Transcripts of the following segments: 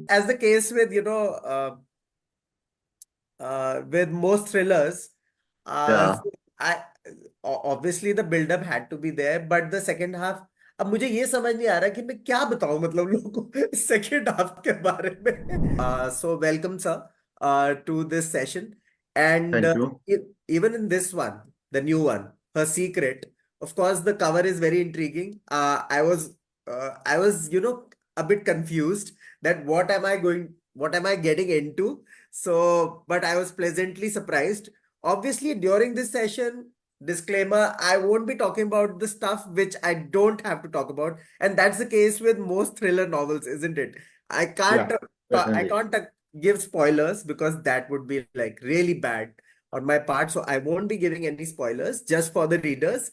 as the case with, with most thrillers, Yeah. so I obviously the build-up had to be there, but the second half, अब मुझे ये समझ नहीं आ रहा कि मैं क्या बताऊं मतलब लोगों को सेकेंड हाफ के बारे में. So welcome sir to this session, and Thank you. even in this one, the new one, Her Secret, of course the cover is very intriguing. I was a bit confused that what am I getting into. So, but I was pleasantly surprised. Obviously, during this session, disclaimer, I won't be talking about the stuff which I don't have to talk about. And that's the case with most thriller novels, isn't it? I Yeah, can't, I certainly. can't give spoilers because that would be like really bad on my part. So I won't be giving any spoilers just for the readers.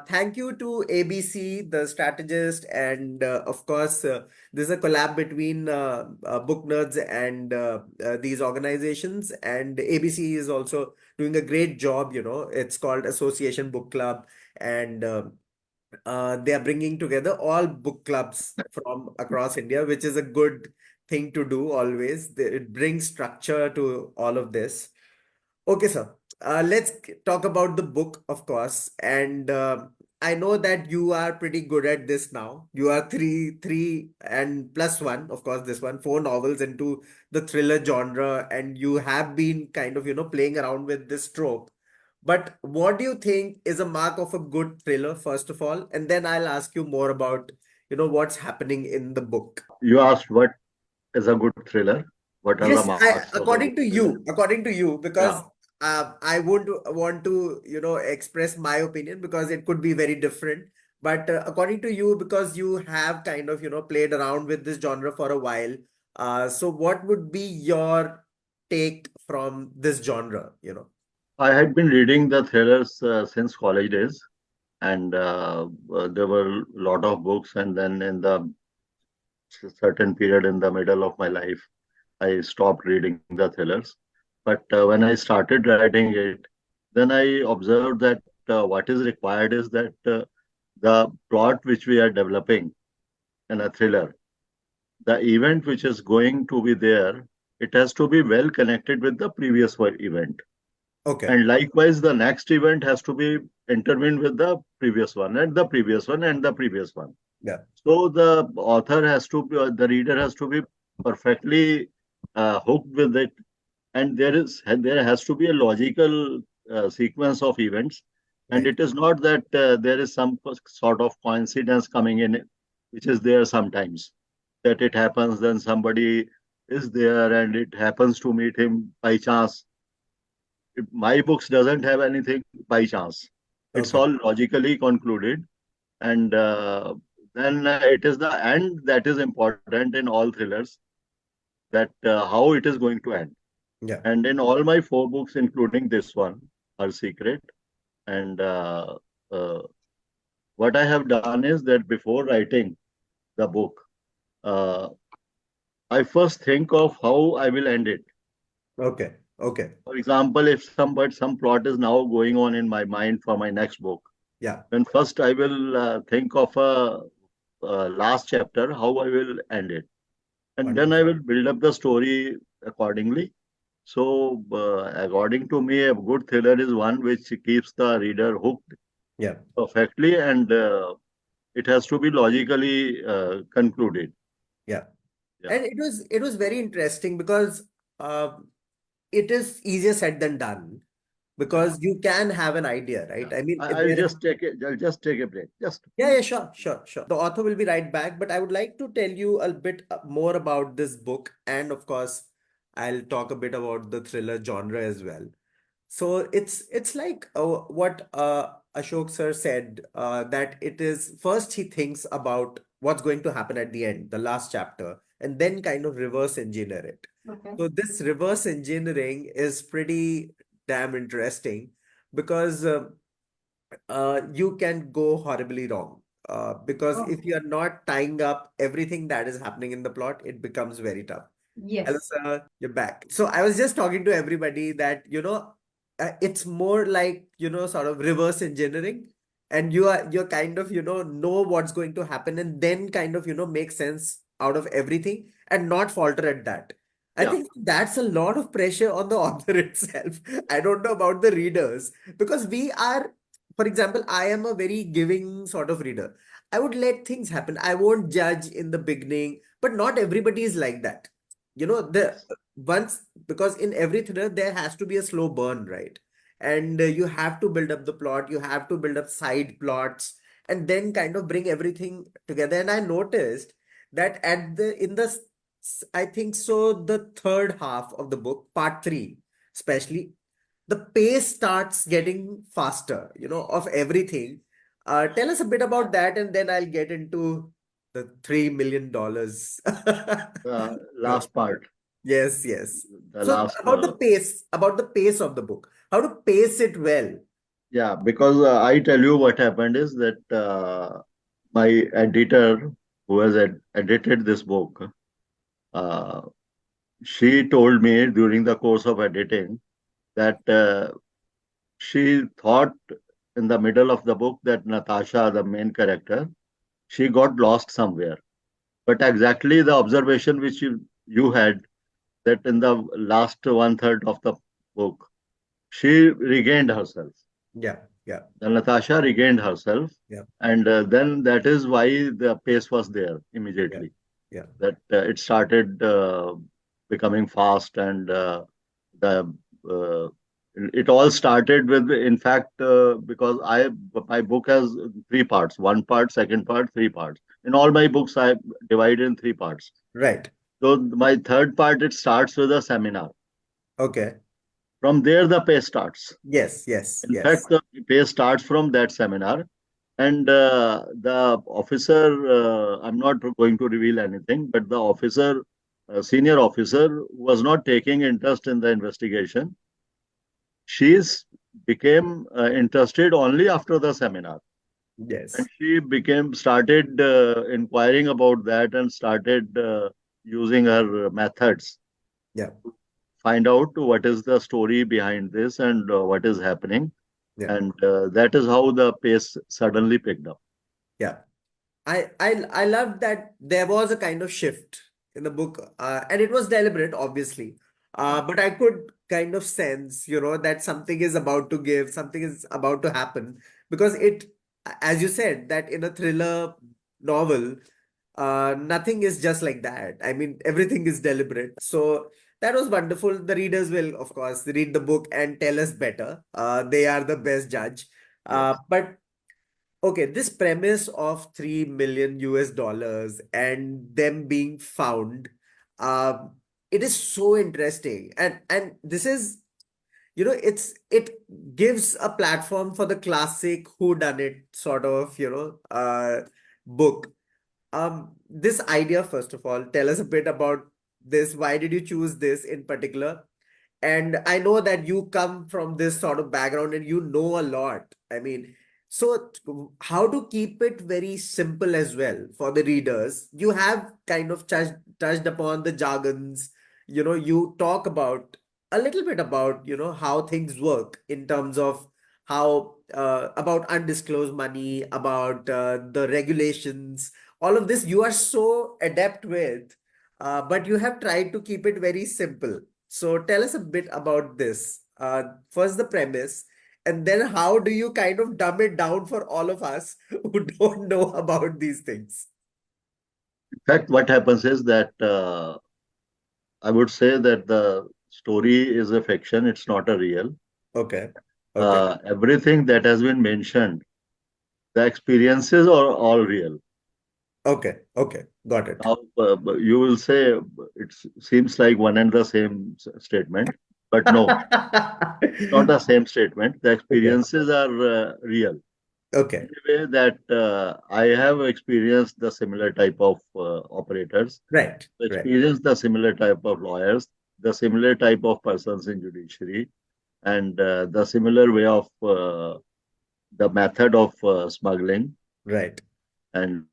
Thank you to ABC, the strategist, and of course, this is a collab between Booknerds and these organizations. And ABC is also doing a great job. It's called Association Book Club, and they are bringing together all book clubs from across India, which is a good thing to do always. It brings structure to all of this. Okay, sir. Let's talk about the book, of course. And I know that you are pretty good at this now. You are three, and plus one, of course, this one, four novels into the thriller genre, and you have been kind of, playing around with this trope. But what do you think is a mark of a good thriller, first of all? And then I'll ask you more about, what's happening in the book. You asked what is a good thriller? What are the Yes, marks of a good thriller? according to you, because Yeah. I would want to, express my opinion because it could be very different. But according to you, because you have kind of, played around with this genre for a while, so what would be your take from this genre? I had been reading the thrillers since college days, and there were a lot of books. And then in the certain period in the middle of my life, I stopped reading the thrillers. But when I started writing it, then I observed that what is required is that the plot which we are developing in a thriller, the event which is going to be there, it has to be well connected with the previous event. Okay. And likewise, the next event has to be intertwined with the previous one and the previous one and the previous one. Yeah. So the author has to be, the reader has to be perfectly hooked with it, and there has to be a logical sequence of events, and Right. it is not that there is some sort of coincidence coming in, which is there sometimes, that it happens, then somebody is there and it happens to meet him by chance. My books doesn't have anything by chance. It's Okay. all logically concluded, and then it is the end that is important in all thrillers, that how it is going to end. Yeah. And in all my four books, including this one, Our Secret, and what I have done is that before writing the book, uh, I first think of how I will end it. Okay. Okay. For example, if some plot is now going on in my mind for my next book, Yeah. then first I will think of a last chapter, how I will end it, and then I Wonderful. will build up the story accordingly. So, according to me, a good thriller is one which keeps the reader hooked Yeah. perfectly, and it has to be logically concluded. Yeah. Yeah. And it was very interesting because uh, it is easier said than done Yeah. because you can have an idea, right? Yeah. I mean, I'll just take it. I'll just take a break. Just. yeah, yeah, sure, sure, sure. The author will be right back, but I would like to tell you a bit more about this book, and of course, I'll talk a bit about the thriller genre as well. So it's like what Ashok sir said, that it is first he thinks about what's going to happen at the end, the last chapter, and then kind of reverse engineer it. Okay. So this reverse engineering is pretty damn interesting because you can go horribly wrong. Because Oh, if you are not tying up everything that is happening in the plot, it becomes very tough. Hello, yes. sir. You're back. So I was just talking to everybody that, it's more like, sort of reverse engineering. And you're kind of, know what's going to happen and then kind of, make sense out of everything and not falter at that. I Yeah. think that's a lot of pressure on the author itself. I don't know about the readers because we are, for example, I am a very giving sort of reader. I would let things happen. I won't judge in the beginning, but not everybody is like that. The Yes. once because in every thriller there has to be a slow burn, right? And you have to build up the plot, you have to build up side plots, and then kind of bring everything together. And I noticed that at the in the I think so the third half of the book, part three, especially, the pace starts getting faster, of everything. Tell us a bit about that, and then I'll get into the $3 million The last question. part, Yes, yes. the So last, about the pace of the book, how to pace it well. yeah, because I tell you what happened is that my editor, who has edited this book, uh, she told me during the course of editing that she thought in the middle of the book that Natasha, the main character, she got lost somewhere. But exactly the observation which you had, that in the last one third of the book, she regained herself. Yeah, yeah, The Natasha regained herself, yeah, and then that is why the pace was there yeah, immediately. yeah. That it started becoming fast, and the uh, it all started with, in fact, because I my book has three parts: one part, second part, three parts. In all my books, I divide in three parts. Right. So my third part, it starts with a seminar. Okay. From there, the pace starts. Yes, yes, In yes. fact, the pace starts from that seminar, and the officer, I'm not going to reveal anything, but the officer, senior officer, was not taking interest in the investigation. She became interested only after the seminar, and Yes. she became started inquiring about that and started using her methods, Yeah, find out what is the story behind this and what is happening, yeah, and that is how the pace suddenly picked up. yeah. I love that there was a kind of shift in the book, and it was deliberate, obviously. Yeah. But I could kind of sense, that something is about to give, something is about to happen, because as you said, that in a thriller novel, nothing is just like that. I mean, everything is deliberate. So that was wonderful. The readers will, of course, read the book and tell us better. They are the best judge. Yes. But okay, this premise of 3 million US dollars and them being found, um, it is so interesting. And this is, it gives a platform for the classic whodunit sort of, book. This idea, first of all, tell us a bit about this. Why did you choose this in particular? And I know that you come from this sort of background and you know a lot. I mean, so how to keep it very simple as well for the readers? You have kind of touched upon the jargons. You talk about a little bit about, how things work in terms of how about undisclosed money, about the regulations, all of this you are so adept with, but you have tried to keep it very simple. So tell us a bit about this. First, the premise, and then how do you kind of dumb it down for all of us who don't know about these things? In fact, what happens is that I would say that the story is a fiction, it's not a real. Okay. Okay. Everything that has been mentioned, the experiences are all real. Okay. Okay. Got it. Now, you will say it seems like one and the same statement, but no, it's not the same statement. The Okay. experiences are real. In Okay. a way that I have experienced the similar type of operators, Right. Right. experienced the similar type of lawyers, the similar type of persons in judiciary, and the similar way of the method of smuggling, Right. and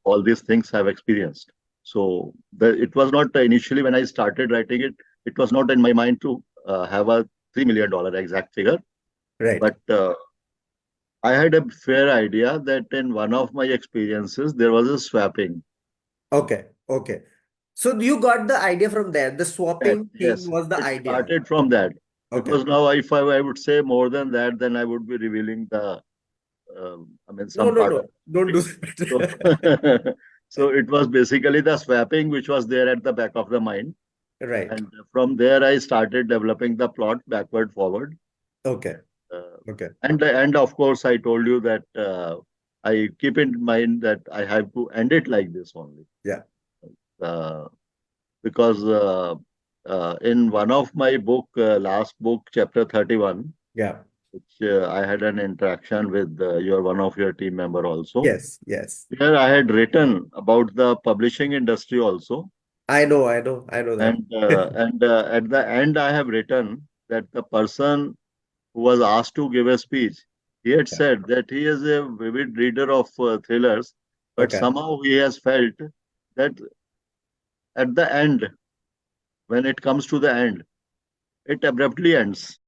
all these things I've experienced. So it was not initially when I started writing it, it was not in my mind to have a $3 million exact figure. Right. But I had a fair idea that in one of my experiences there was a swapping. Okay, okay. So you got the idea from there. The Yes, swapping thing yes, was the it idea. started from that. Okay. Because now, if I would say more than that, then I would be revealing I mean, No, some no, part of no. the Don't do story. that. So, so it was basically the swapping which was there at the back of the mind. Right. And from there, I started developing the plot backward, forward. Okay. Uh, Okay. and of course, I told you that I keep in mind that I have to end it like this only. Yeah. Uh, because in one of my book, last book, chapter 31, Yeah. which I had an interaction with your one of your team member also. Yes. Yes. Here I had written about the publishing industry also, I know. I know. I know that. and at the end I have written that the person who was asked to give a speech, he had Yeah. said that he is a vivid reader of thrillers, but Okay. somehow he has felt that at the end, when it comes to the end, it abruptly ends.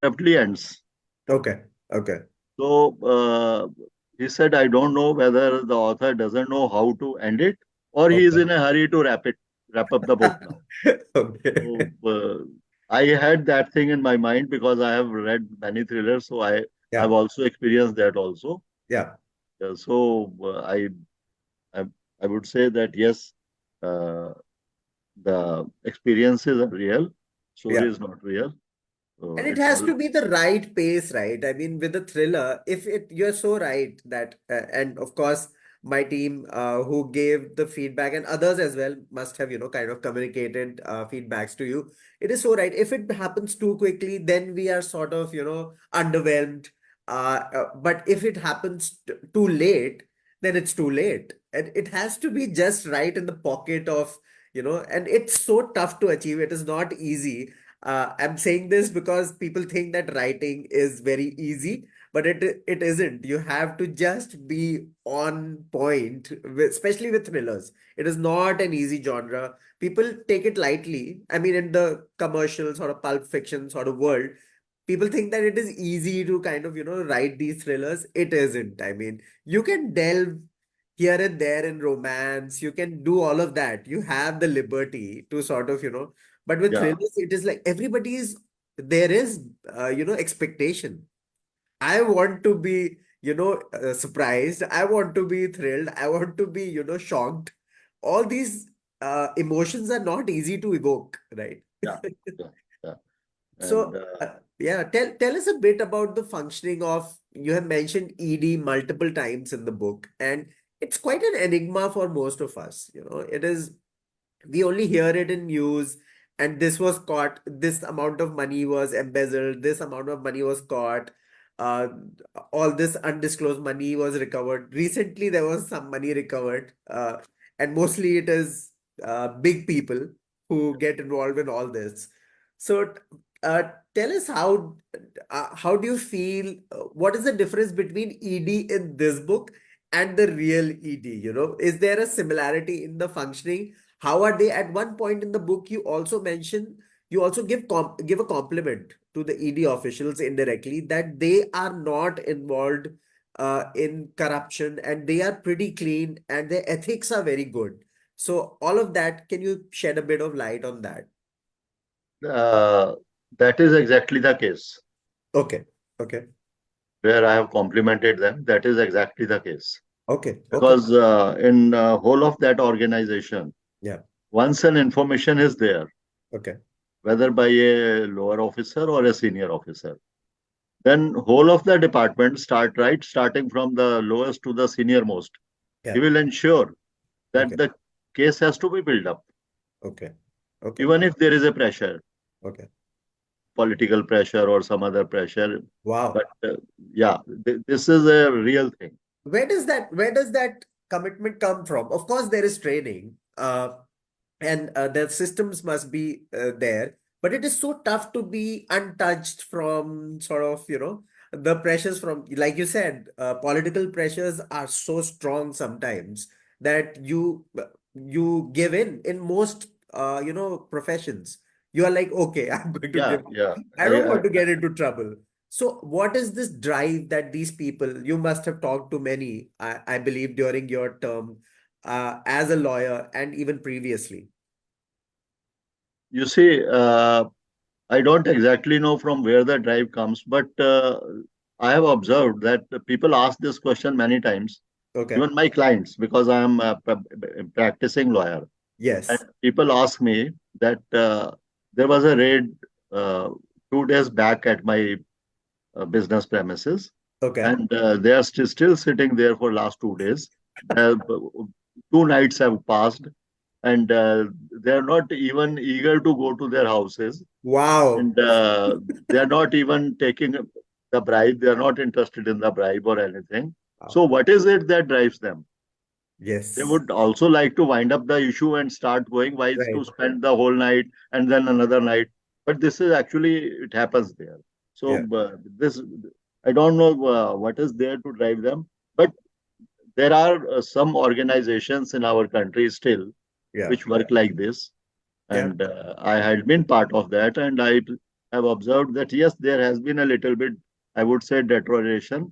Okay. Okay. So he said, I don't know whether the author doesn't know how to end it or he is Okay. in a hurry to wrap up the book now. So Okay. I had that thing in my mind because I have read many thrillers, so I've Yeah. also experienced that also. Yeah. So I I would say that yes, uh, the experiences are real, story Yeah. is not real. So And it it's has all to be the right pace, right? I mean, with a thriller, if it, you're so right that, and of course, my team who gave the feedback and others as well must have, kind of communicated feedbacks to you. It is so right. If it happens too quickly, then we are sort of, underwhelmed. But if it happens too late, then it's too late. And it has to be just right in the pocket of, and it's so tough to achieve. It is not easy. I'm saying this because people think that writing is very easy, but it isn't. You have to just be on point, especially with thrillers. It is not an easy genre. People take it lightly. I mean, in the commercial sort of pulp fiction sort of world, people think that it is easy to kind of, write these thrillers. It isn't. I mean, you can delve here and there in romance. You can do all of that. You have the liberty to sort of, but with yeah. thrillers, it is like there is, expectation. I want to be, surprised. I want to be thrilled. I want to be, shocked. All these emotions are not easy to evoke, right? Yeah, yeah, yeah. And So, yeah, tell us a bit about the functioning of, you have mentioned ED multiple times in the book, and it's quite an enigma for most of us. It is, we only hear it in news, and this was caught, this amount of money was embezzled, this amount of money was caught, uh, all this undisclosed money was recovered. Recently, there was some money recovered, and mostly it is big people who get involved in all this. So, uh, tell us how do you feel? What is the difference between ED in this book and the real ED? Is there a similarity in the functioning? How are they? At one point in the book, you also give a compliment to the ED officials indirectly that they are not involved in corruption and they are pretty clean and their ethics are very good. So all of that, can you shed a bit of light on that? uh, that is exactly the case Okay, okay, where I have complimented them. That is exactly the case okay, okay. because in whole of that organization, Yeah, once an information is there, okay. whether by a lower officer or a senior officer, then whole of the department starting from the lowest to the senior most. He Yeah, will ensure that okay, the case has to be built up, okay, okay, even if there is a pressure, okay. political pressure or some other pressure. But Wow. yeah, this is a real thing. Where does that commitment come from? Of course, there is training, and the systems must be there, but it is so tough to be untouched from sort of, the pressures from, like you said, political pressures are so strong sometimes that you give in most professions. You are like, okay, I'm going to Yeah, give. yeah. I don't want to get into trouble. So what is this drive that these people, you must have talked to many, I believe, during your term as a lawyer and even previously. You see, I don't exactly know from where the drive comes, but I have observed that people ask this question many times, Okay. even my clients, because I am a practicing lawyer. And Yes. people ask me that there was a raid uh, 2 days back at my business premises, Okay. and they are still sitting there for last 2 days. Uh, 2 nights have passed, and they are not even eager to go to their houses, Wow. and they are not even taking the bribe. They are not interested in the bribe or anything. Wow. So, what is it that drives them? They Yes. would also like to wind up the issue and start going. Why is to Right. spend the whole night and then another night? But this is actually it happens there. Yeah. So this I don't know what is there to drive them, but there are some organizations in our country still Yeah. which work like this, Yeah. and I had been part of that, and I have observed that yes, there has been a little bit, I would say, deterioration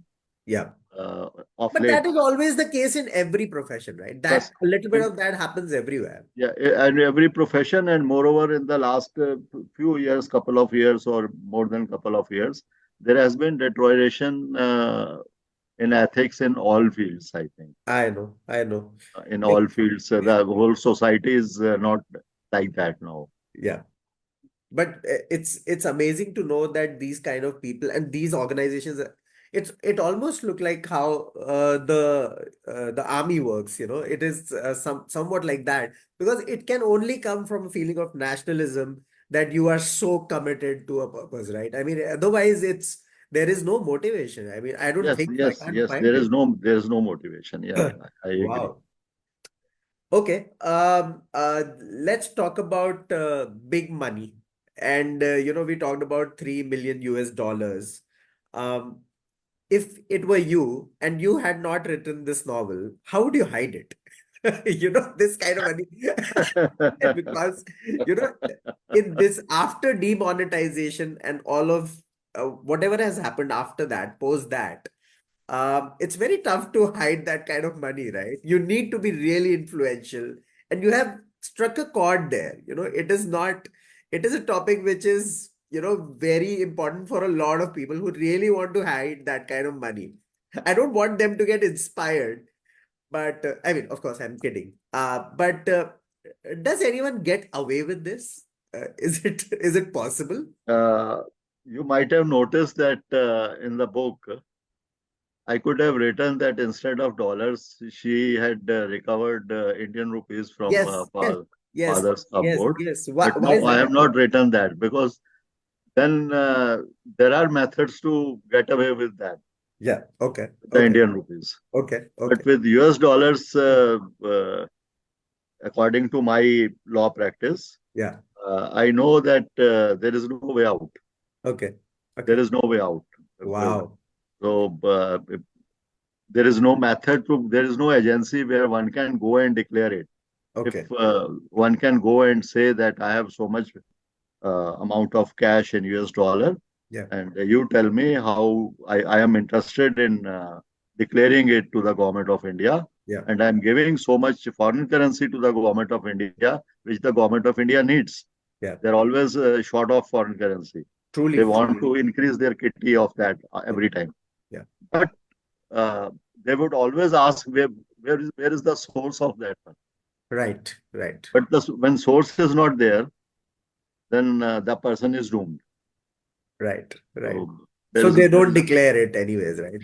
Yeah. uh, of But late. that is always the case in every profession, right? That Yes, a little bit in of that happens everywhere. yeah, and every profession, and moreover, in the last few years, couple of years, or more than couple of years, there has been deterioration in ethics in all fields. I think I know. I know. in Like, all fields, the whole society is not like that now. yeah. But it's amazing to know that these kind of people and these organizations, it almost look like how the army works, it is somewhat like that, because it can only come from a feeling of nationalism, that you are so committed to a purpose, right? I mean, otherwise there is no motivation. I mean, I don't Yes, think so. I yes, can't yes. find it. There is no motivation. Yeah, yeah, I agree. Wow. Okay, let's talk about big money. And we talked about 3 million US dollars. Um, if it were you and you had not written this novel, how would you hide it? This kind of money. Because, you know, in this after demonetization and all of whatever has happened after that, post that, it's very tough to hide that kind of money, right? You need to be really influential, and you have struck a chord there. It is a topic which is, very important for a lot of people who really want to hide that kind of money. I don't want them to get inspired, but I mean, of course, I'm kidding. But does anyone get away with this? Is it possible? uh, you might have noticed that in the book, I could have written that instead of dollars, she had recovered Indian rupees from Yes, yes, yes, father's yes, cupboard. yes. But Why no, is I that? have not written that because then there are methods to get away with that, Yeah. Okay. with the Okay. Indian rupees. Okay. But Okay. with US dollars, according to my law practice, Yeah. I know that there is no way out. Okay. There Okay. is no way out. Wow. So there is no method to, there is no agency where one can go and declare it. If Okay. one can go and say that I have so much amount of cash in US dollar, Yeah. and you tell me how I am interested in declaring it to the government of India, Yeah. and I'm giving so much foreign currency to the government of India, which the government of India needs. Yeah. They're always short of foreign currency. They Truly. want Truly. to increase their kitty of that Yeah. every time. Yeah. But they would always ask where is the source of that one. Right. Right. But when source is not there, then the person is doomed. Right. Right. So So they there don't is declare it anyways, right?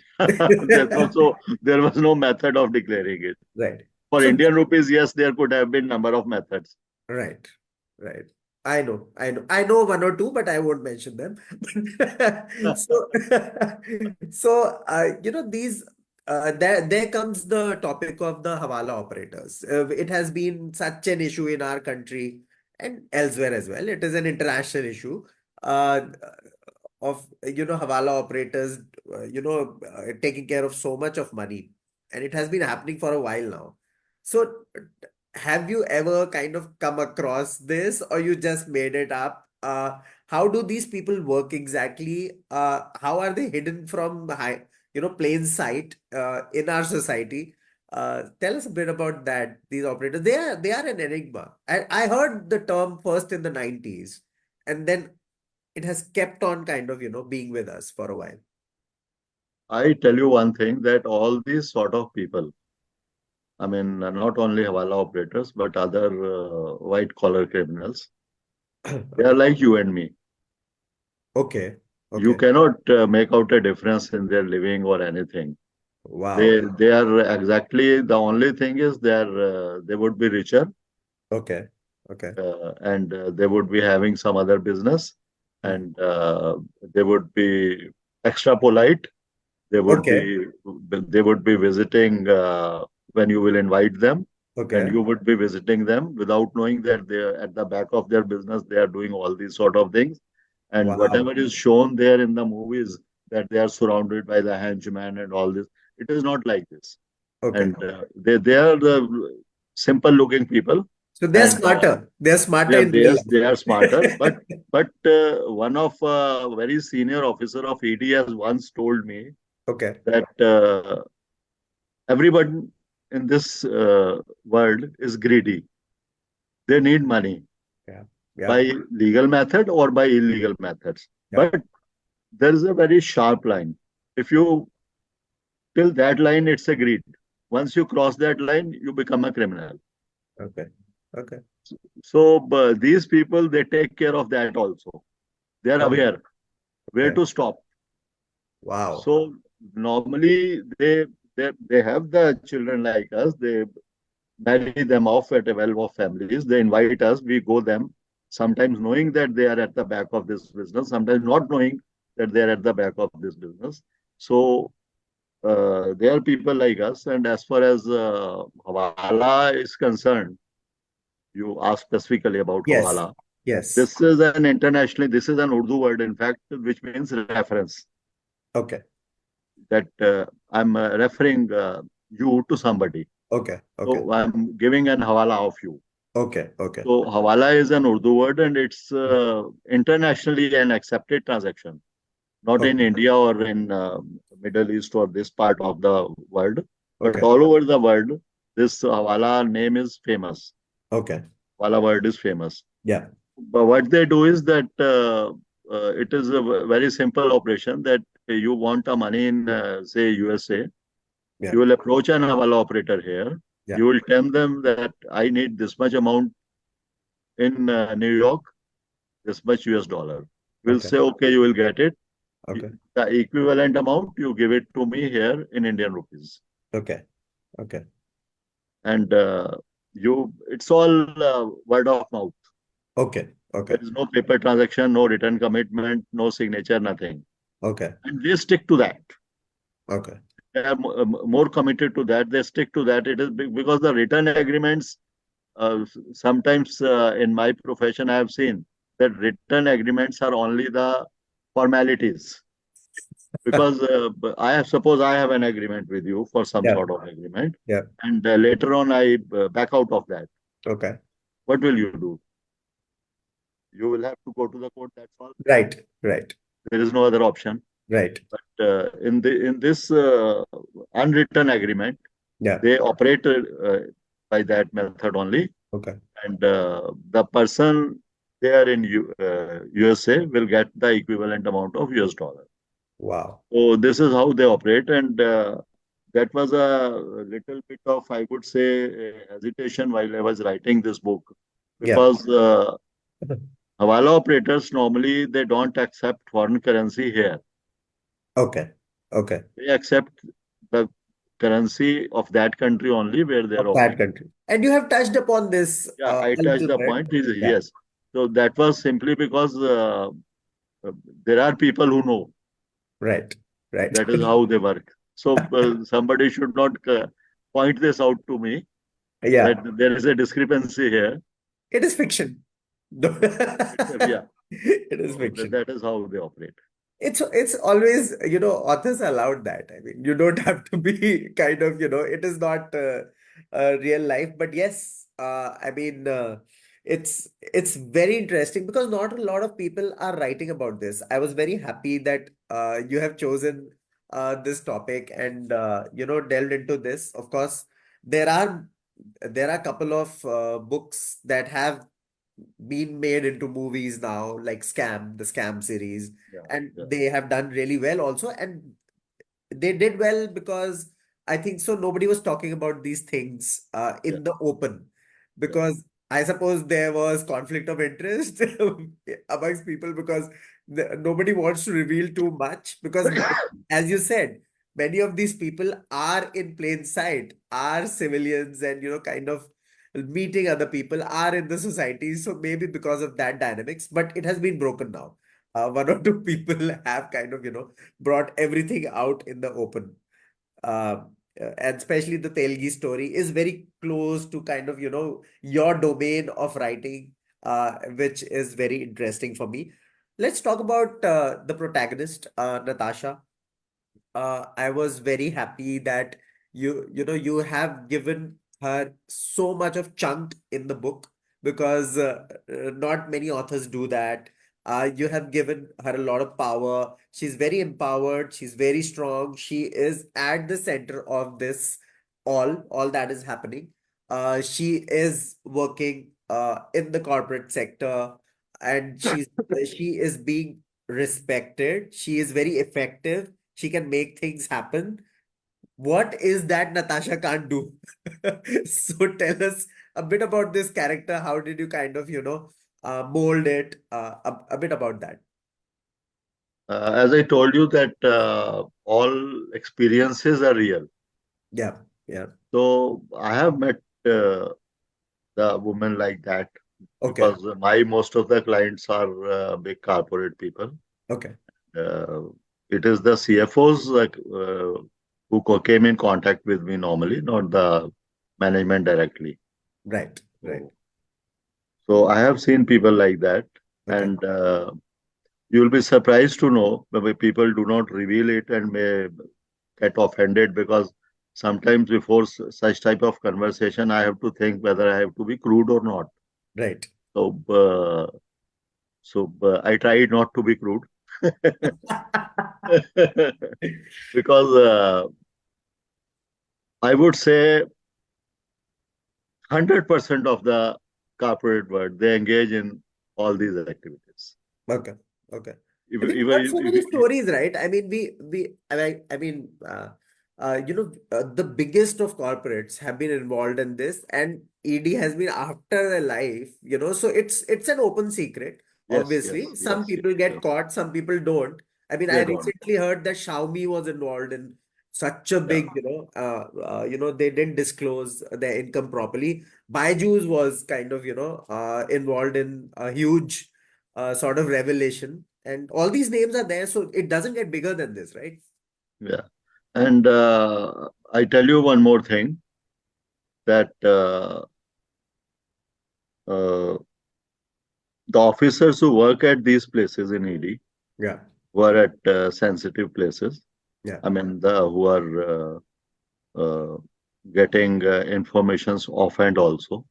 there was no method of declaring it. Right. For So Indian rupees, yes, there could have been number of methods. right. Right. I know. I know. I know one or two, but I won't mention them. So, these there comes the topic of the hawala operators. It has been such an issue in our country and elsewhere as well. It is an international issue. Uh, of hawala operators taking care of so much of money, and it has been happening for a while now. So have you ever kind of come across this, or you just made it up? how do these people work exactly? How are they hidden from plain sight in our society? Tell us a bit about that. These operators, they are an enigma. I heard the term first in the 90s, and then it has kept on kind of, being with us for a while. I tell you one thing that all these sort of people, I mean, not only Hawala operators, but other white collar criminals, they are Okay. like you and me. Okay. You Okay. cannot make out a difference in their living or anything. Wow. They are exactly the only thing is they would be richer Okay. Okay. and they would be having some other business Hmm. and they would be extra polite. They would Okay. be they would be visiting when you will invite them, and Okay. you would be visiting them without knowing that they are at the back of their business. They are doing all these sort of things, and whatever Wow. is shown there in the movies that they are surrounded by the henchmen and all this, it is not like this. Okay. And they are the simple looking people, So they're and smarter. They're they smarter are in real they are smarter. life. But one of very senior officer of ED has once told me Okay. that everyone in this world is greedy. They need money Yeah. Yeah. by legal method or by illegal methods. Yeah. But there is a very sharp line. If you till that line, it's a greed. Once you cross that line, you become a criminal. Okay. Okay. So these people they take care of that also. They are Okay. aware where Okay. to stop. Wow. So normally they have the children like us. They marry them off at a well-off families. They invite us. We go them. Sometimes knowing that they are at the back of this business. Sometimes not knowing that they are at the back of this business. So they are people like us. And as far as Hawala is concerned, you asked specifically about Yes. Hawala. Yes. This is an internationally, this is an Urdu word, in fact, which means reference. Okay. That I'm referring you to somebody. Okay. Okay. So I'm giving an Hawala of you. Okay. Okay. So Hawala is an Urdu word and it's internationally an accepted transaction, not in Okay. India or in Middle East or this part of the world, but Okay. all over the world, this Hawala name is famous. Okay. Hawala word is famous. Yeah. But what they do is that it is a very simple operation that you want a money in, say, USA. Yeah. You will approach an Hawala operator here. Yeah. You will tell them that I need this much amount in New York, this much US dollar. We'll Okay. say, okay, you will get it. Okay. The equivalent amount, you give it to me here in Indian rupees. Okay. Okay. And it's all word of mouth. Okay. There Okay. is no paper transaction, no written commitment, no signature, nothing. Okay. And they stick to that. Okay. They are more committed to that. They stick to that. It is because the written agreements, sometimes in my profession, I have seen that written agreements are only the formalities. Because suppose I have an agreement with you for some Yeah. sort of agreement, Yeah. and later on I back out of that. Okay. What will you do? You will have to go to the court. That's all. Right. Right. There is no other option. Right. But in this unwritten agreement, Yeah. they operate by that method only, Okay. and the person there in USA will get the equivalent amount of US dollar. Wow. So this is how they operate, and that was a little bit of, I would say, hesitation while I was writing this book, Yeah. because Hawala operators normally they don't accept foreign currency here. Okay. Okay. They accept the currency of that country only where they Of are that operating. country. And you have touched upon this Yeah, I a touched little the bit. point. Is Yeah. yes. So that was simply because there are people who know Right. Right. that is how they work. So somebody should not point this out to me that Yeah. there is a discrepancy here. It is fiction. Yeah, It is so fiction. that is how they operate. It's always, authors allowed that. I mean, you don't have to be kind of, it is not real life. But yes, I mean, it's very interesting because not a lot of people are writing about this. I was very happy that you have chosen this topic and delved into this. Of course, there are there are a couple of books that have been made into movies now, like the Scam series, Yeah, and yeah, they have done really well also. And they did well because I think so nobody was talking about these things yeah, in the open yeah, because I suppose there was conflict of interest amongst people because nobody wants to reveal too much because as you said, many of these people are in plain sight, are civilians and kind of meeting other people, are in the society. So maybe because of that dynamics, but it has been broken now. One or two people have kind of brought everything out in the open. Uh, and especially the Telgi story is very close to kind of, your domain of writing, which is very interesting for me. Let's talk about the protagonist, Natasha. I was very happy that you have given her so much of chunk in the book because not many authors do that. You have given her a lot of power. She's very empowered. She's very strong. She is at the center of this all that is happening. She is working in the corporate sector, and she is being respected. She is very effective. She can make things happen. What is that Natasha can't do? So tell us a bit about this character. How did you kind of, mold it? A bit about that. as I told you that all experiences are real. Yeah, yeah. So I have met the women like that Okay, because my most of the clients are big corporate people. okay. Uh, it is the CFOs like who came in contact with me normally, not the management directly. Right, right. So, so I have seen people like that, Okay, and you will be surprised to know maybe people do not reveal it and may get offended because sometimes before such type of conversation, I have to think whether I have to be crude or not. right. So, I try not to be crude because I would say 100% of the corporate world they engage in all these activities. Okay, okay. If, I mean, even we got so many stories, right? I mean, the biggest of corporates have been involved in this, and ED has been after their life, so it's an open secret. yes, yes, Obviously, some yes, people yes, get yes, caught, some people don't. I mean, I they don't. recently heard that Xiaomi was involved in such a Yeah, big, they didn't disclose their income properly. Byju's was kind of, involved in a huge sort of revelation. And all these names are there, so it doesn't get bigger than this, right? yeah. And I tell you one more thing that uh, the officers who work at these places in ED Yeah, who are at sensitive places, yeah, I mean, the who are getting informations offhand also.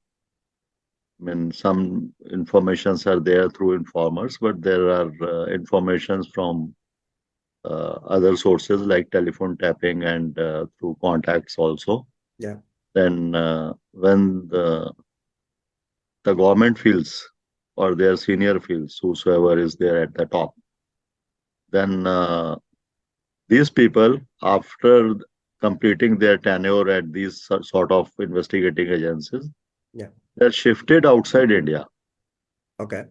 I mean, some informations are there through informers, but there are informations from other sources like telephone tapping and through contacts also. yeah, Then, when the government feels or their senior feels, whosoever is there at the top, then these people, after completing their tenure at these sort of investigating agencies, yeah. they're shifted outside India Okay,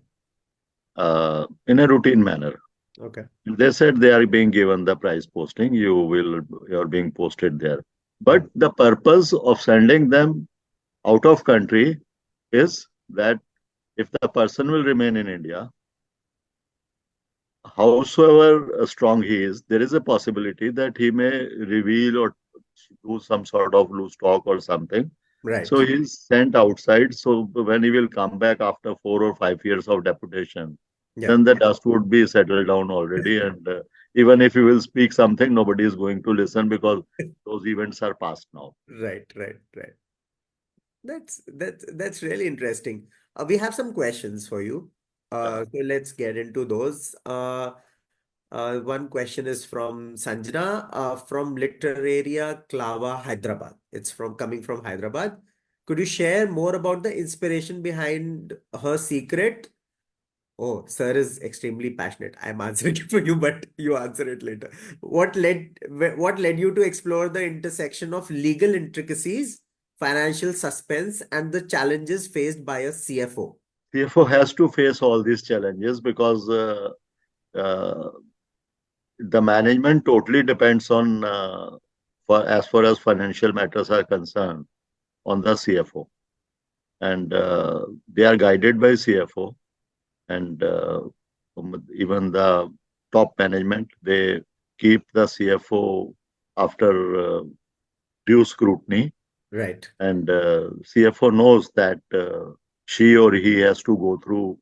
in a routine manner. okay, They said they are being given the prize posting. You're being posted there. But right, the purpose of sending them out of country is that if the person will remain in India, howsoever strong he is, there is a possibility that he may reveal or do some sort of loose talk or something. So right. he's sent outside. So when he will come back after 4 or 5 years of deputation, Yeah, then the dust would be settled down already. And even if he will speak something, nobody is going to listen because those events are past now. right, right, right. That's really interesting. We have some questions for you. Yeah. So let's get into those. One question is from Sanjana, from Literaria Klava, Hyderabad. It's from coming from Hyderabad. Could you share more about the inspiration behind her secret? Oh, sir is extremely passionate. I'm answering it for you, but you answer it later. What led you to explore the intersection of legal intricacies, financial suspense, and the challenges faced by a CFO? CFO has to face all these challenges because uh, the management totally depends on, for as far as financial matters are concerned, on the CFO, and they are guided by CFO, and even the top management, they keep the CFO after due scrutiny, Right. and CFO knows that she or he has to go through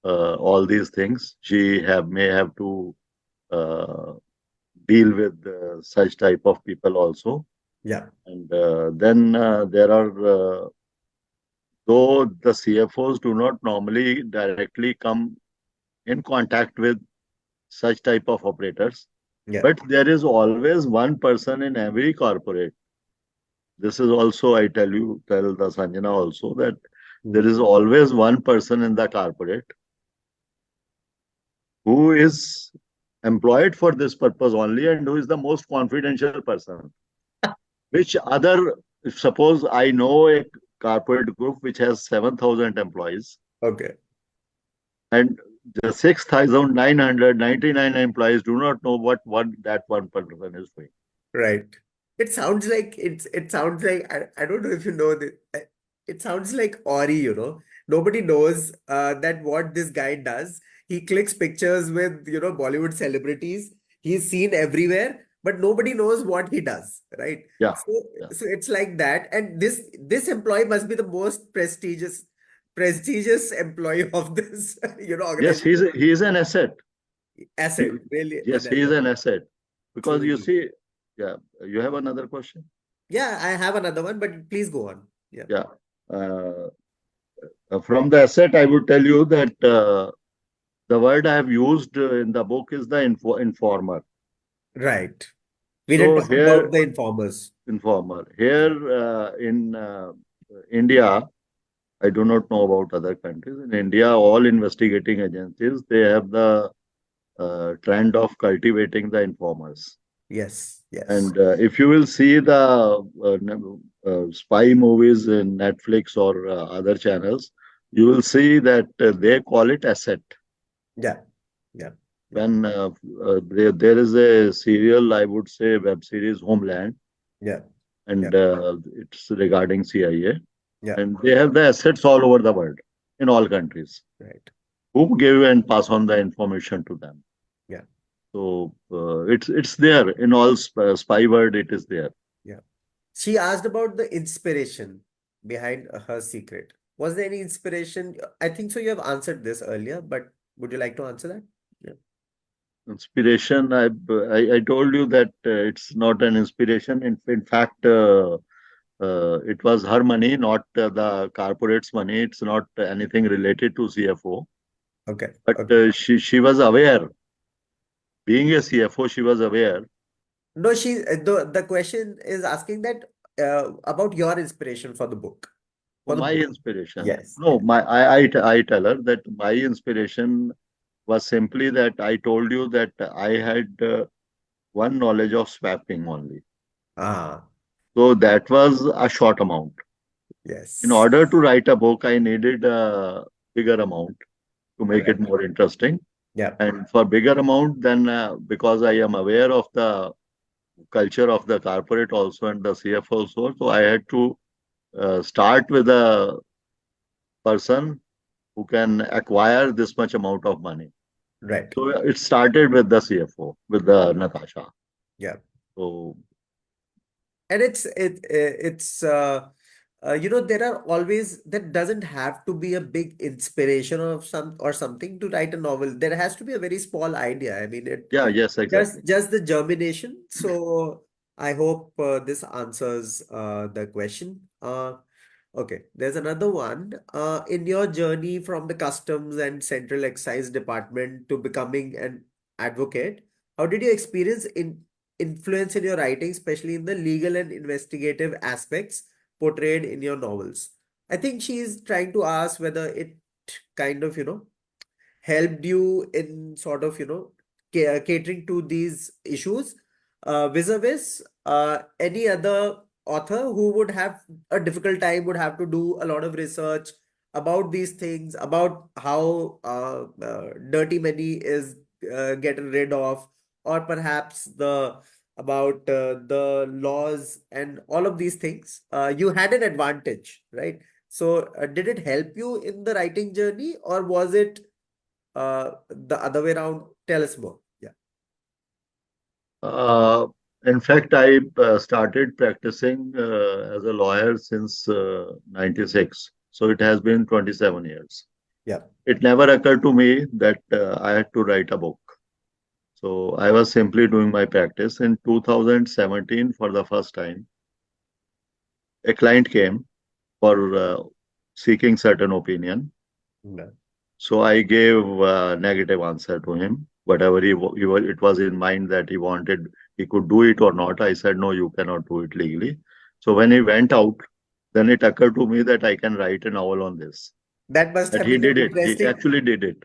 all these things. She may have to uh, deal with such type of people also. Yeah. And then there are, though the CFOs do not normally directly come in contact with such type of operators, Yeah. but there is always one person in every corporate. This is also, I tell the Sanjana also, that there Hmm. is always one person in the corporate who is employed for this purpose only and who is the most confidential person. Which other, if suppose I know a corporate group which has 7,000 employees, Okay. and the 6,999 employees do not know what that one person is doing. Right. It sounds like I don't know if you know this. It sounds like Ori, you know. Nobody knows that what this guy does. He clicks pictures with, Bollywood celebrities. He's seen everywhere, but nobody knows what he does, right? Yeah, So yeah. so it's like that. And this employee must be the most prestigious employee of this, Yes, organization. he is an asset. He, Asset, really yes, an he is asset. an asset. Because you Truly. see, yeah, you have another question? Yeah, I have another one, but please go on. Yeah. Yeah. Uh, from the asset, I would tell you that the word I have used in the book is the informer. Right. We didn't So talk about here, the informers. informer. Here in India, I do not know about other countries. In India, all investigating agencies, they have the trend of cultivating the informers. Yes, yes. And if you will see the spy movies in Netflix or other channels, you will see that they call it asset. Yeah, yeah, yeah, When there is a serial, I would say web series Homeland, yeah, yeah, and it's regarding CIA, yeah. and they have the assets all over the world, in all countries, Right. who give and pass on the information to them. Yeah, So it's there in all spy world. It is there. yeah. She asked about the inspiration behind her secret. Was there any inspiration? I think so. You have answered this earlier, but would you like to answer that? Yeah. Inspiration. I told you that it's not an inspiration. In fact, it was her money, not the corporate's money. It's not anything related to CFO. Okay. But Okay. she was aware. Being a CFO, she was aware. No, the question is asking that about your inspiration for the book. For For the my book. inspiration, Yes. no, Yes. I tell her that my inspiration was simply that I told you that I had one knowledge of swapping only. Ah, So that was a short amount. In yes. order to write a book, I needed a bigger amount to make it Right. more interesting. Yeah. And for bigger amount, then because I am aware of the culture of the corporate also and the CFO also, so I had to start with a person who can acquire this much amount of money. Right. So it started with the CFO, with the Natasha. Yeah. So And there are always that doesn't have to be a big inspiration of something to write a novel. There has to be a very small idea. I mean, it yeah, yes, exactly. just the germination. So I hope this answers the question. Okay, there's another one. In your journey from the customs and central excise department to becoming an advocate, how did you experience influence in your writing, especially in the legal and investigative aspects portrayed in your novels? I think she's trying to ask whether it kind of, helped you in sort of, catering to these issues, vis-a-vis any other author who would have a difficult time, would have to do a lot of research about these things, about how dirty money is getting rid of, or perhaps the laws and all of these things. You had an advantage, right? So, did it help you in the writing journey, or was it the other way around? Tell us more. Yeah. Uh, in fact, I started practicing as a lawyer since 96. So it has been 27 years. Yeah. It never occurred to me that I had to write a book. So I was simply doing my practice. In 2017, for the first time, a client came for seeking certain opinion. Yeah. So I gave a negative answer to him. Whatever it was in mind that he wanted, he could do it or not. I said, no, you cannot do it legally. So when he went out, then it occurred to me that I can write a novel on this. That must But have he been an did it. He interesting. actually did it.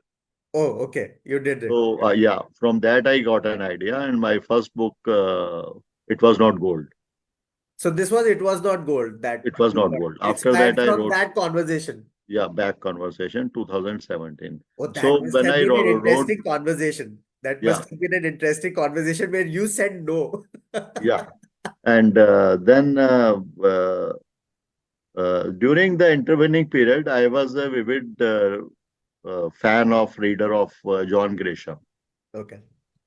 Oh, okay. You did it. So yeah, from that I got an idea, and my first book, it was not gold. So this was It Was Not Gold that It was you not got gold. After that, inspired I from wrote, that conversation. yeah, Back Conversation, 2017. Oh, So that must when have I been an wrote, interesting conversation. That yeah, must have been an interesting conversation where you said no. yeah. And then during the intervening period, I was a vivid fan of reader of John Grisham. Okay.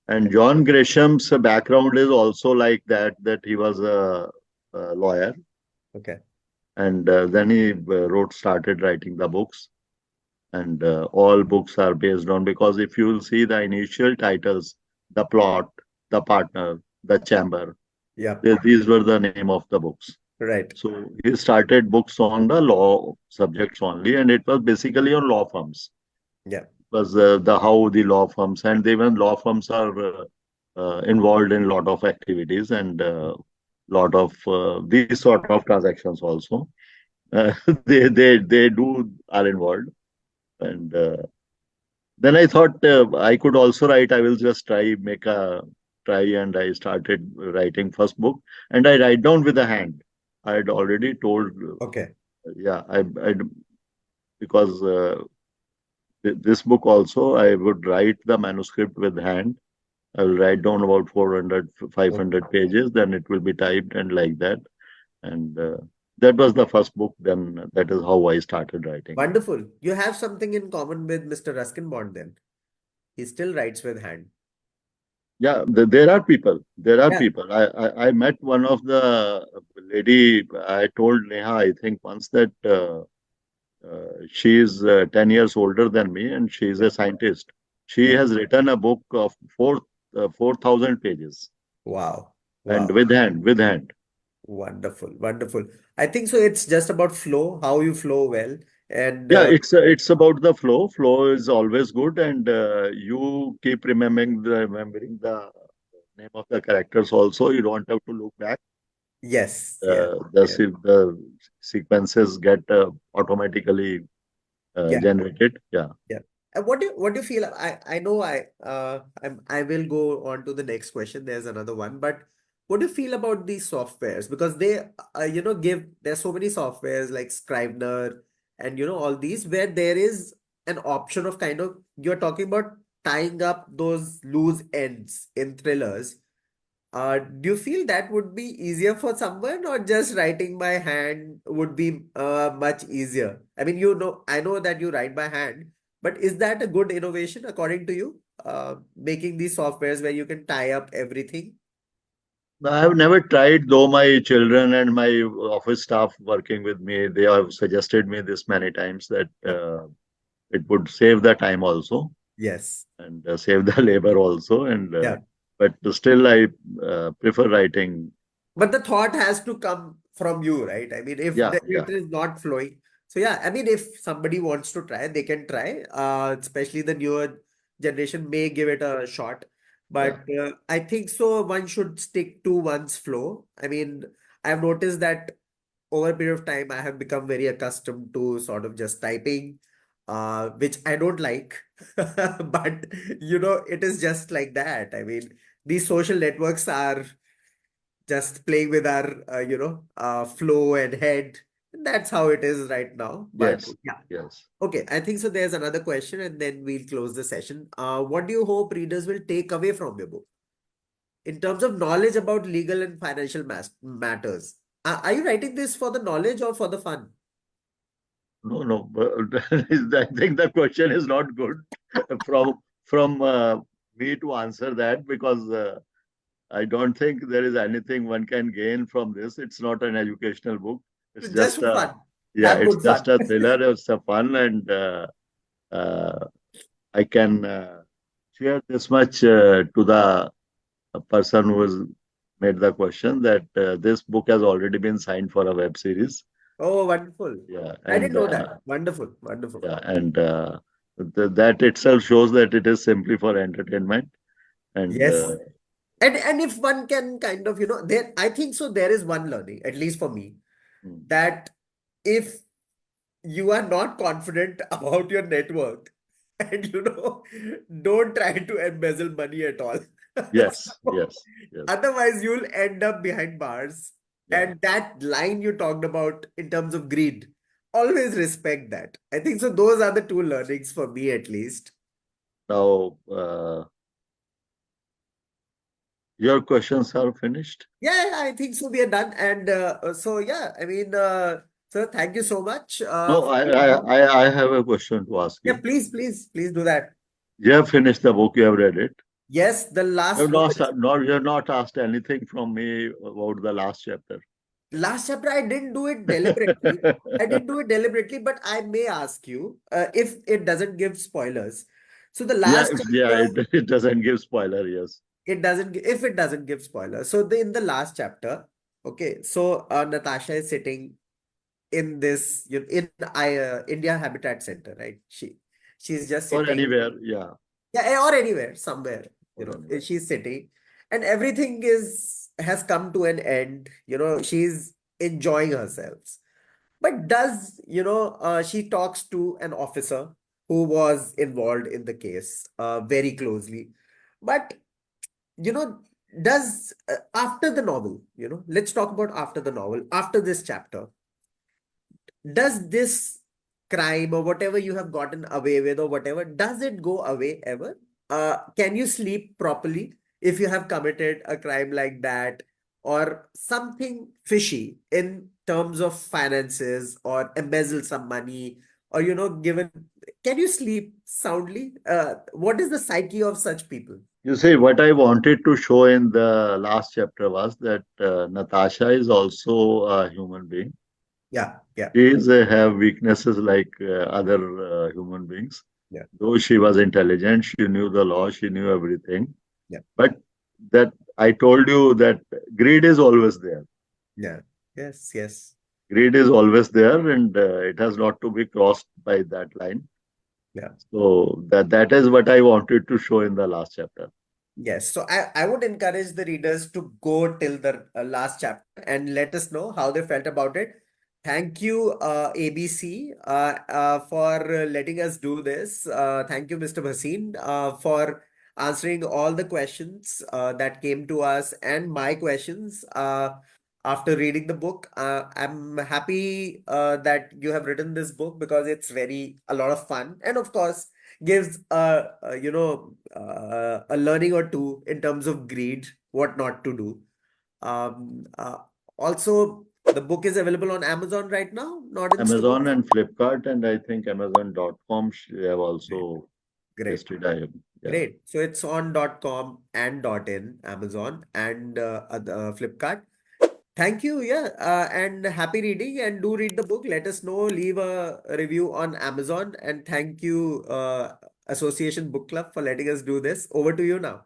And John Grisham's background is also like that, that he was a lawyer. Okay. And then he started writing the books. And all books are based on, because if you will see the initial titles, The Plot, The Partner, The Chamber, Yeah. these were the name of the books. Right. So he started books on the law subjects only, and it was basically on law firms. Yeah. It was the how the law firms, and even law firms are involved in a lot of activities and lot of these sort of transactions also. Uh, they do are involved, and then I thought I could also write. I will just make a try, and I started writing first book, and I write down with a hand. I had already told, Okay. yeah, I because this book also I would write the manuscript with hand. I will write down about 400, five Okay. hundred pages, then it will be typed and like that. And that was the first book. Then that is how I started writing. Wonderful. You have something in common with Mr. Ruskin Bond then. He still writes with hand. Yeah, there are people. There are Yeah. people. I met one of the lady. I told Neha, I think once that she is 10 years older than me, and she is Yeah. a scientist. She Yeah. has written a book of 4,000 pages, Wow. and Wow. with hand. Wonderful. Wonderful. I think so. It's just about flow, how you flow well. And Yeah, it's about the flow. Flow is always good, and you keep remembering the name of the characters also. You don't have to look back. yes, yes, yes. The sequences get automatically Yeah. generated. Yeah. Yeah. And what do you feel? I know I will go on to the next question. There's another one, but what do you feel about these softwares? Because they give there's so many softwares like Scrivener and all these where there is an option of kind of you're talking about tying up those loose ends in thrillers. Do you feel that would be easier for someone, or just writing by hand would be much easier? I mean, I know that you write by hand, but is that a good innovation according to you? Making these softwares where you can tie up everything? I have never tried, though my children and my office staff working with me, they have suggested me this many times that it would save the time also, Yes. and save the labor also. And Yeah. but still, I prefer writing. But the thought has to come from you, right? I mean, if Yeah, it yeah, is not flowing. So yeah, I mean, if somebody wants to try, they can try. Especially the newer generation may give it a shot. yeah, But I think so one should stick to one's flow. I mean, I've noticed that over a period of time, I have become very accustomed to sort of just typing, which I don't like. But it is just like that. I mean, these social networks are just playing with our flow and head. That's how it is right now. But yes, yeah. yes. Okay, I think so. There's another question, and then we'll close the session. What do you hope readers will take away from your book in terms of knowledge about legal and financial matters? Are you writing this for the knowledge or for the fun? No, no. But I think the question is not good from me to answer that, because I don't think there is anything one can gain from this. It's not an educational book. It's Just just for a, fun. yeah, Have it's good just fun. a thriller. It's a fun, and uh, I can share this much to the person who has made the question, that this book has already been signed for a web series. Oh, wonderful. Yeah, I didn't and know that. Wonderful. Wonderful. yeah, and that itself shows that it is simply for entertainment. And Yes. And if one can kind of, there, I think so there is one learning, at least for me, mm, that if you are not confident about your network and don't try to embezzle money at all. yes, So, yes, yes, otherwise you'll end up behind bars. yeah. And that line you talked about in terms of greed, always respect that. I think so those are the two learnings for me at least. Now, your questions are finished. Yeah, I think so we are done. And so yeah, I mean, sir, thank you so much No, for your book. I have a question to ask Yeah, you. please do that. You have finished the book, you have read it. Yes, the You have last not, words. you have not asked anything from me about the last chapter. Last chapter, I didn't do it deliberately. I didn't do it deliberately, but I may ask you if it doesn't give spoilers. So the Yeah, last yeah, chapter, it doesn't give spoiler, yes. it doesn't. If it doesn't give spoilers, so in the last chapter, okay. So Natasha is sitting in this in India Habitat Center, right? She's just Or sitting. anywhere, yeah, Yeah, or anywhere, somewhere, or anywhere. she's sitting and everything has come to an end. She's enjoying herself. But she talks to an officer who was involved in the case very closely. But, you know, does after the novel, let's talk about after the novel, after this chapter, does this crime or whatever you have gotten away with or whatever, does it go away ever? Can you sleep properly if you have committed a crime like that or something fishy in terms of finances or embezzle some money or, given, can you sleep soundly? What is the psyche of such people? You see, what I wanted to show in the last chapter was that Natasha is also a human being. Yeah, yeah, She is have weaknesses like other human beings. yeah, Though she was intelligent, she knew the law, she knew everything. yeah, But that I told you that greed is always there. yeah. Yes, yes. Greed is always there, and it has not to be crossed by that line. Yeah. So that is what I wanted to show in the last chapter. Yes, so I would encourage the readers to go till the last chapter and let us know how they felt about it. Thank you, ABC, for letting us do this. Thank you, Mr. Bhasin, for answering all the questions that came to us and my questions after reading the book. I'm happy that you have written this book because it's very a lot of fun and of course gives a learning or two in terms of greed, what not to do. Um, uh, Also, the book is available on Amazon right now, not in Amazon stores. and Flipkart, and I think Amazon.com have Great, also great, listed. I yeah. great. So it's on .com and .in, Amazon and Flipkart. Thank you. Yeah. And happy reading and do read the book. Let us know. Leave a review on Amazon. And thank you, Association Book Club, for letting us do this. Over to you now.